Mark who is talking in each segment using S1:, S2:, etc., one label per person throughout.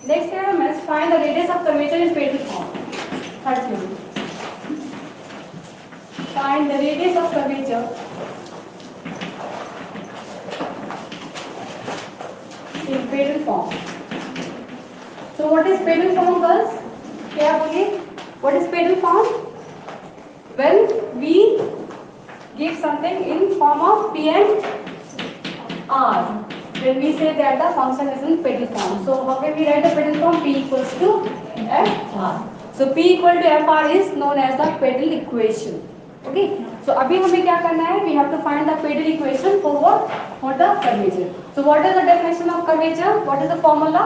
S1: Next theorem is find the radius of curvature in Pedal form. Third theorem. Find the radius of curvature in Pedal form. So what is Pedal form, girls? क्या बोलिए? What is Pedal form? When we give something in form of P and R, when we say that the function is in Pedal form. So how can we write the Pedal form? P equals to FR. So P equal to FR is known as the Pedal equation. Okay. So अभी हमें क्या करना है? We have to find the Pedal equation for what? For the curvature. So what is the definition of curvature? What is the formula?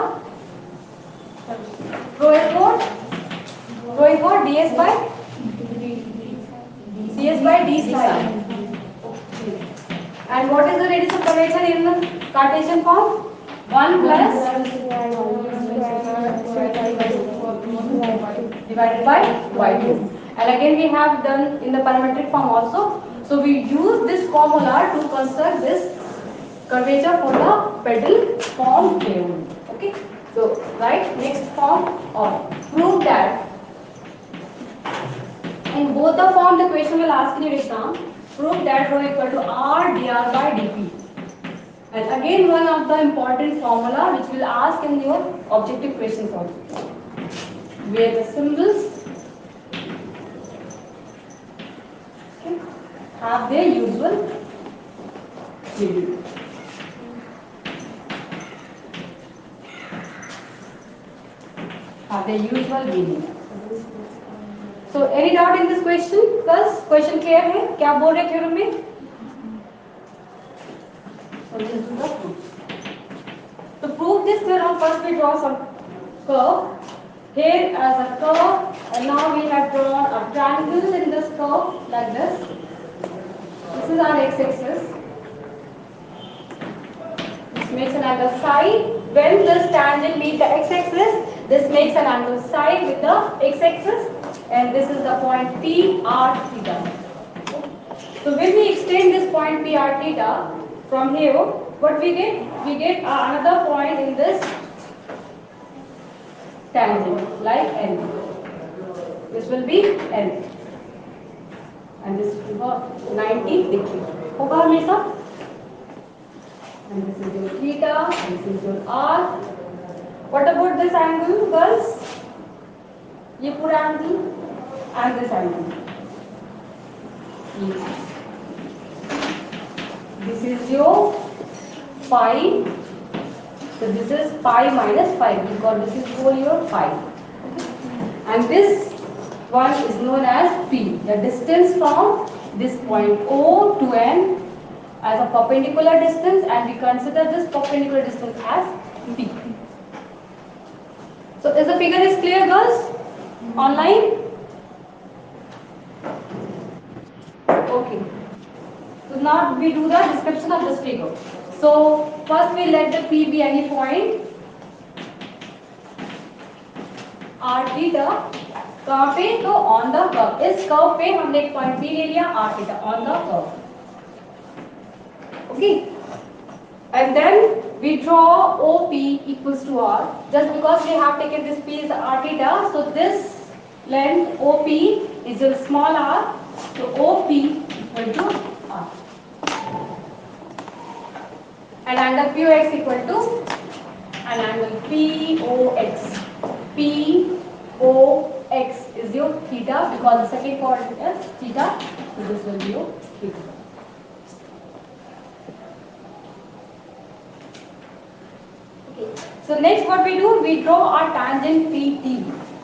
S1: Rho is what? ds by ds by d psi. And what is the radius of curvature in the Cartesian form? 1 plus divided by y2. And again we have done in the parametric form also. So we use this formula to construct this curvature for the pedal form only. Okay. So write next form or prove that in both the form the question will ask in your exam. Prove that rho equal to r dr by dp. And again one of the important formula which will ask in your objective questions also, where the symbols have their usual meaning. Have their usual meaning. So any doubt in this question? Plus question clear है? क्या बोल रहे theorem में? So let's do the proof. To prove this theorem, first we draw some curve. Here as a curve, and now we have drawn a triangle in this curve like this. This is our x-axis. This makes an angle psi. When this tangent meets the x-axis, this makes an angle psi with the x-axis, and this is the point P r theta. So when we extend this point P r theta from here, what we get? We get another point in this tangent like N. This will be N. And this will be 90 degree. होगा हमेशा? And this is your theta, and this is your R. What about this angle, girls? ये पूरा angle and this angle. This is your phi. So this is pi minus phi because this is whole your phi. And this one is known as P, the distance from this point O to N as a perpendicular distance, and we consider this perpendicular distance as P. So is the figure is clear, girls? Online? Okay. So now we do the description of this figure. So first we let the P be any point r theta. कहाँ पे? तो on the curve. इस curve पे हमने एक point P ले लिया r theta on the curve. Okay. And then we draw OP equals to r. Just because we have taken this P is r theta, so this length OP is a small r. So OP equal to r. And angle POX equal to an angle POX. POX is your theta because the second coordinate is theta. So this will be your theta. Okay. So next what we do? We draw our tangent PT.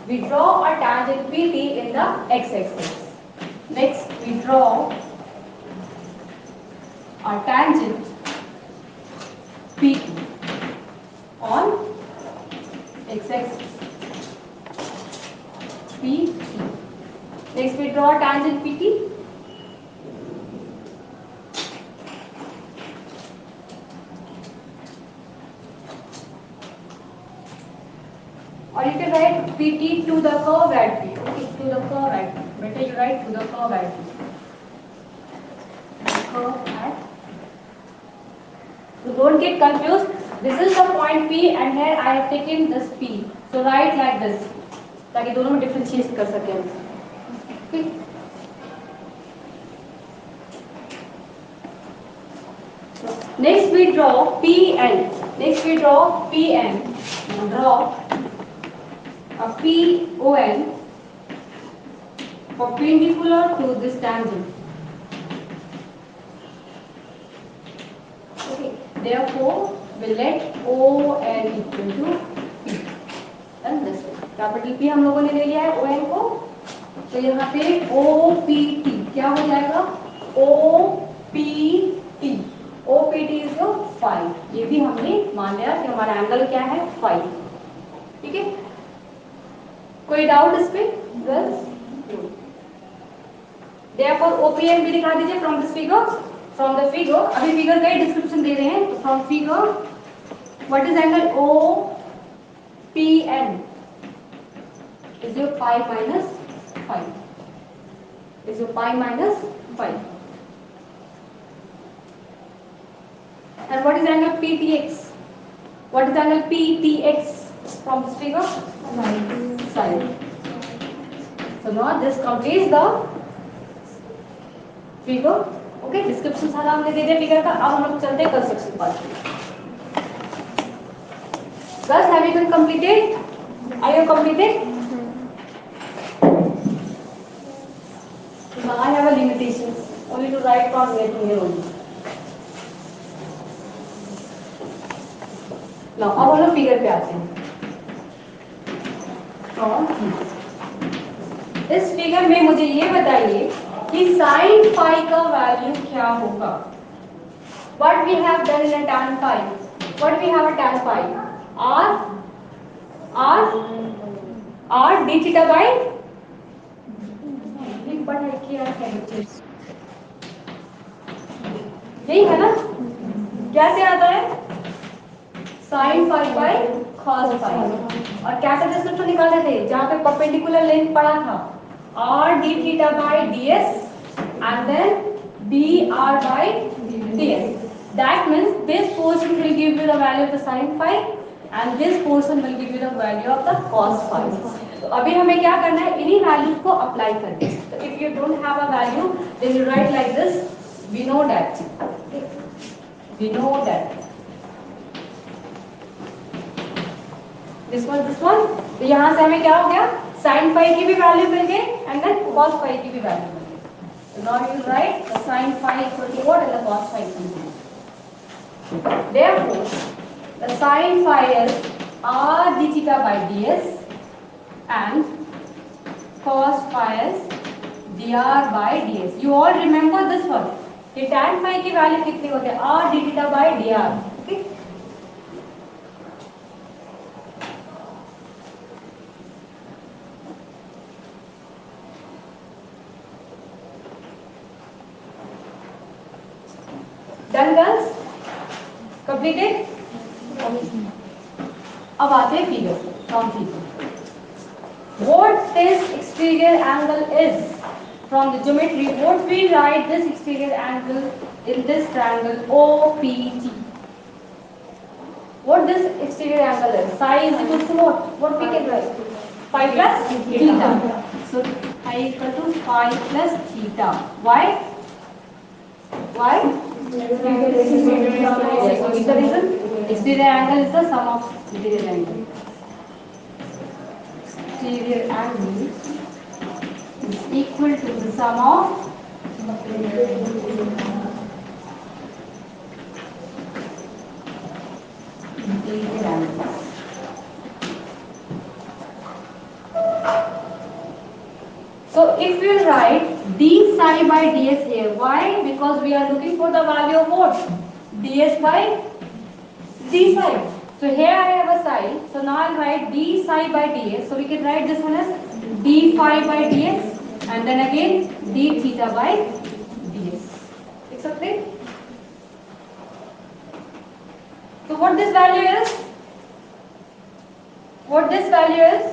S1: We draw our tangent PT in the x-axis. Next we draw our tangent PT on x-axis. PT. Next we draw tangent PT. Or you can write PT to the curve at P. Okay, to the curve at P. Better you write to the curve at P. Curve at. So don't get confused. This is the point P and here I have taken this P. So write like this, ताकि दोनों में differentiate कर सकें. Okay. Next we draw PN. Next we draw PN. Draw a PON perpendicular to this tangent. Okay. Therefore, we let ON equal to P. And this way. Capital P हम लोगों ने ले लिया है ON को. तो यहाँ पे OPT क्या हो जाएगा? OPT. OPT is your phi. ये भी हमने मान लिया कि हमारा एंगल क्या है? phi. ठीक है? कोई डाउट इस पे? गर्ल्स? Therefore OPN भी दिखा दीजिए from this figure. From the figure, अभी figure का ही description दे रहे हैं. तो from figure, what is angle OPN? Is your pi minus phi. Is your pi minus phi. And what is angle PTX? What is angle PTX from this figure? Side. So now this completes the figure. Okay, description सारा हमने दे दिया figure का. अब हम लोग चलते हैं construction part. Guys, have you been completed? Are you completed? Now I have a limitation. Only to write from here only. Now अब हम लोग figure पे आते हैं. इस फिगर में मुझे ये बताइए कि sin phi का वैल्यू क्या होगा? What we have done in a tan phi? What we have a tan phi? R d theta by पढ़ाई किया है यही है ना? कैसे आता है? sin phi by cos phi. और कैसे डिस्क्रिप्शन निकाले थे? जहाँ पे परपेंडिकुलर लेंथ पड़ा था r d theta by ds and then dr by ds. That means this portion will give you the value of the sin phi and this portion will give you the value of the cos phi. तो अभी हमें क्या करना है? इन्हीं values को apply करना है. तो if you don't have a value, then you write like this. We know that. We know that. This one. तो यहाँ से हमें क्या हो गया? sin phi की भी वैल्यू मिल गई and then cos phi की भी वैल्यू मिल गई. So now you write the sin phi equal to what and the cos phi equal to what. Therefore, the sin phi is r d theta by ds and cos phi is dr by ds. You all remember this one. कि tan phi की value कितनी होती है? r d theta by dr. Okay. Done girls? Completed? अब आते हैं figure. From figure. What this exterior angle is from the geometry? What we write this exterior angle in this triangle OPT? What this exterior angle is? Psi is equal to what? What we can write? Phi plus theta. So phi equal to phi plus theta. Why? Why? Yes, what is the reason? Exterior angle is the sum of interior angle. Exterior angle is equal to the sum of interior angle. So if we write d psi by ds here, why? Because we are looking for the value of what? ds by d psi. So here I have a psi. So now I'll write d psi by ds. So we can write this one as d phi by dx and then again d theta by ds. Accepted? So what this value is? What this value is?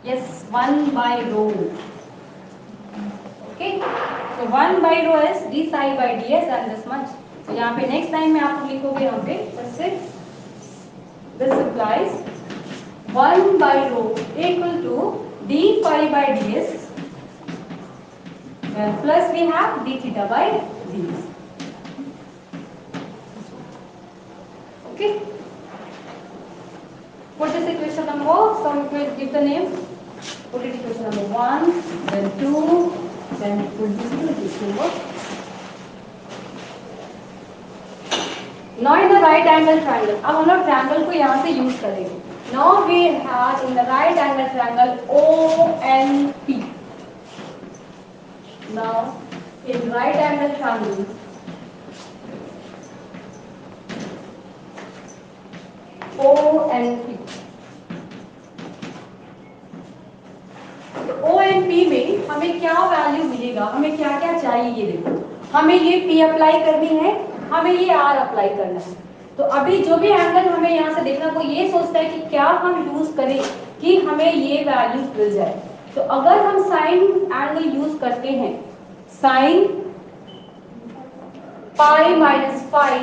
S1: Yes, 1 by rho. Okay, तो 1 by rho is d psi by ds and this much. तो यहाँ पे next time में आप लिखोगे यहाँ पे जैसे this implies 1 by rho equal to d phi by ds and plus we have d theta by ds. Okay, what is equation number? So we will give the name. Put it equation number 1, then 2, then put this to equation number. Now in the right angle triangle, अब हम लोग triangle को यहाँ से use करेंगे. Now we have in the right angle triangle ONP. Now in right angle triangle, ONP. ONP में हमें क्या वैल्यू मिलेगा, हमें क्या क्या चाहिए ये देखो. हमें ये P अप्लाई करनी है, हमें ये R अप्लाई करना है. तो अभी जो भी एंगल हमें यहाँ से देखना, वो ये सोचता है कि क्या हम यूज करें कि हमें ये वैल्यू मिल जाए. तो अगर हम साइन एंगल यूज करते हैं, sign pi minus pi,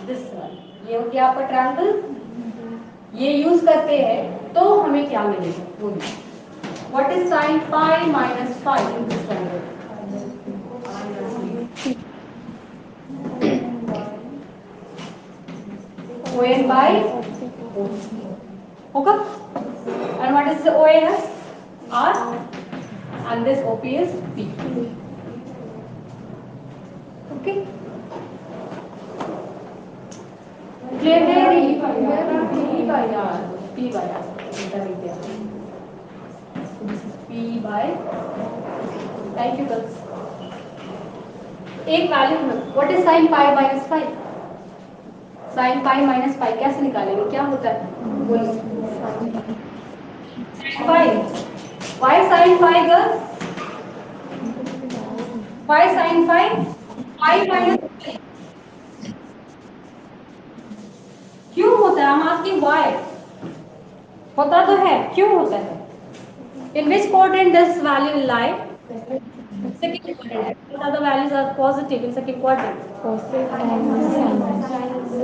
S1: this one, ये हो गया आपका ट्रायंगल, ये यूज करते हैं तो हमें क्या मिलेगा वो भी. What is sin pi minus pi in this triangle? ON by होगा. And what is the OAS? R. And this OP is P. Okay. Clear है? P by R. P by R. P by. Thank you girls. एक value में what is sine pi minus pi. Sine pi minus pi कैसे निकालेंगे, क्या होता है pi. Why sine pi girls, why sine pi, pi minus क्यों होता है, हम आस्किंग व्हाई. होता तो है, क्यों होता है. In which quadrant does value lie? Second quadrant. What other values are positive in second quadrant?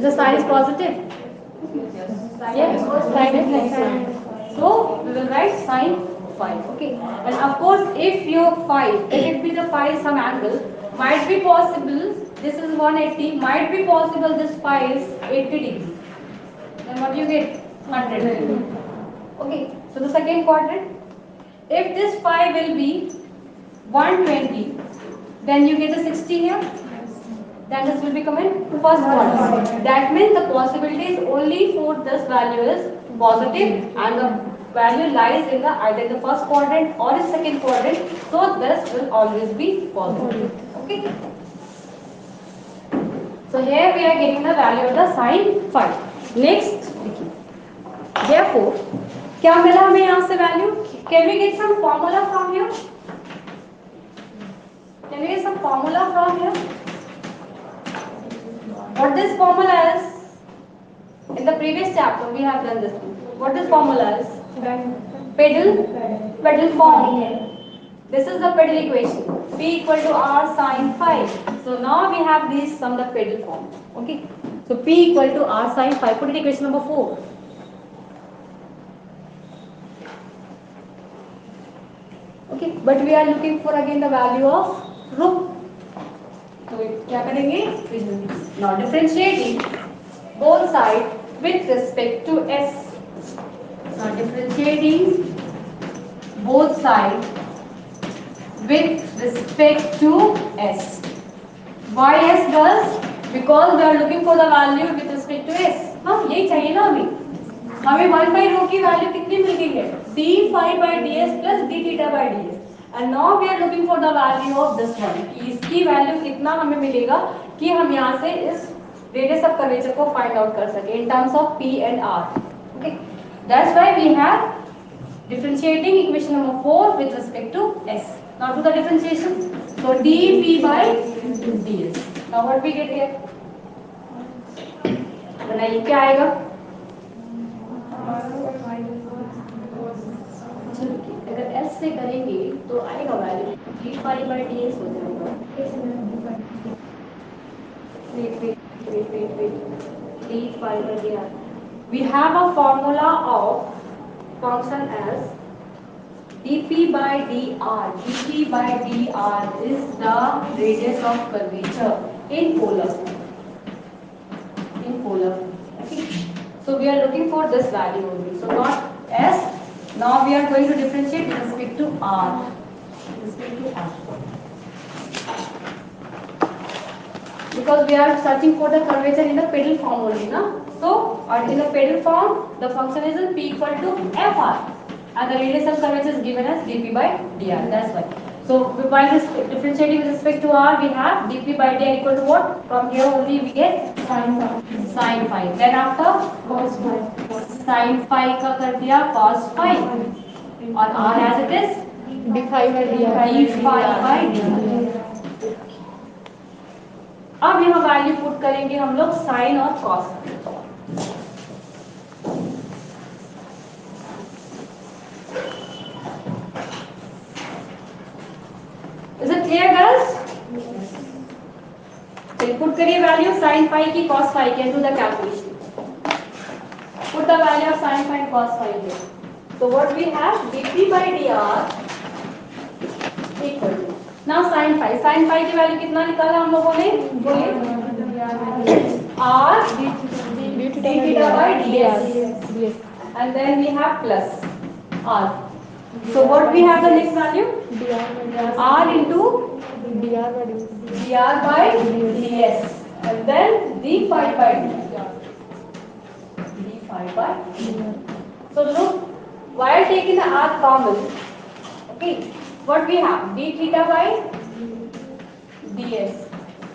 S1: The sign is positive. Yes, sign is negative. So we will write sin phi. Okay. And of course, if your phi, if it be the phi some angle, might be possible. This is 180. Might be possible this phi is 80 degrees. Then what do you get? 100. Okay. So the second quadrant. If this phi will be 120, then you get a 60 here. Then this will become in first quadrant. That means the possibility is only for this value is positive and the value lies in the either the first quadrant or the second quadrant. So this will always be positive. Okay. So here we are getting the value of the sin phi. Next, therefore, क्या मिला हमें यहाँ से value. Can we get some formula from here? Can we get some formula from here? What this formula is? In the previous chapter we have done this. What this formula is? Pedal form. This is the pedal equation. P equal to R sin phi. So now we have this from the pedal form. Okay. So P equal to R sin phi. Put it equation number 4. Okay, but we are looking for again the value of rho. तो क्या करेंगे? Now differentiating both sides with respect to s. Now differentiating both sides with respect to s. Why s does? Because we are looking for the value with respect to s. हाँ यही चाहिए ना हमें. हमें 1 by rho की value कितनी मिल गई है? d phi by ds plus d theta by ds. And now we are looking for the value of this one. इसकी वैल्यू कितना हमें मिलेगा कि हम यहाँ से इस रेडियस ऑफ कर्वेचर को फाइंड आउट कर सके in terms of p and r. Okay, that's why we have differentiating equation number 4 with respect to s. Now do the differentiation. So dp by ds. Now what we get here? बनाइए क्या आएगा? अगर s से करेंगे तो आएगा value d phi by dx हो जाएगा. Wait. d phi by dr. We have a formula of function as dp by dr. dp by dr is the radius of curvature in polar form. Okay. So we are looking for this value only. So not s. Now we are going to differentiate with respect to r. Because we are searching for the curvature in the pedal form only, na? So, in the pedal form, the function is p equal to fr, and the radius of curvature is given as dp by dr. That's why. So, while this differentiating with respect to r, we have dp by dr equal to what? From here only we get sin phi. Then after cos phi. Sin phi का कर दिया cos phi, और r as it is d phi by dr. अब यहाँ value put करेंगे हम लोग sine और cos. Is it clear girls? चलिए पुट करिए वैल्यू साइन फाई की कॉस फाई की and do the calculation. Put the value of sine phi and cos phi here. So what we have dp by dr equal to now sin phi. Sin phi की value कितना निकाला हम लोगों ने? बोलिए. r d theta by ds, and then we have plus r. So what we have the next value? r into dr by ds, and then d phi by dr. So look, while taking the r common, okay, what we have? d theta by ds,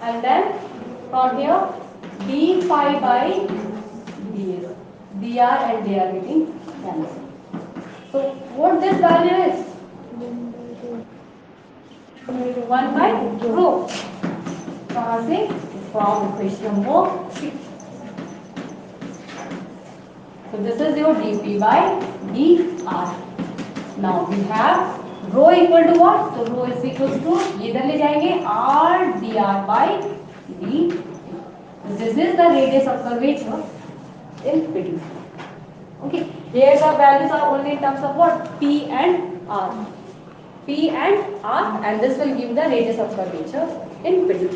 S1: and then from here d phi by ds, dr and dr getting cancelled. So what this value is? 1 by rho. कहाँ से? From equation number 6. So this is your dp by dr. Now we have rho equal to what? So rho is equal to, ये इधर ले जाएंगे, r dr by dt. This is the radius of curvature in pedal. Okay. Here the values are only in terms of what? P and r. P and r, and this will give the radius of curvature in pedal.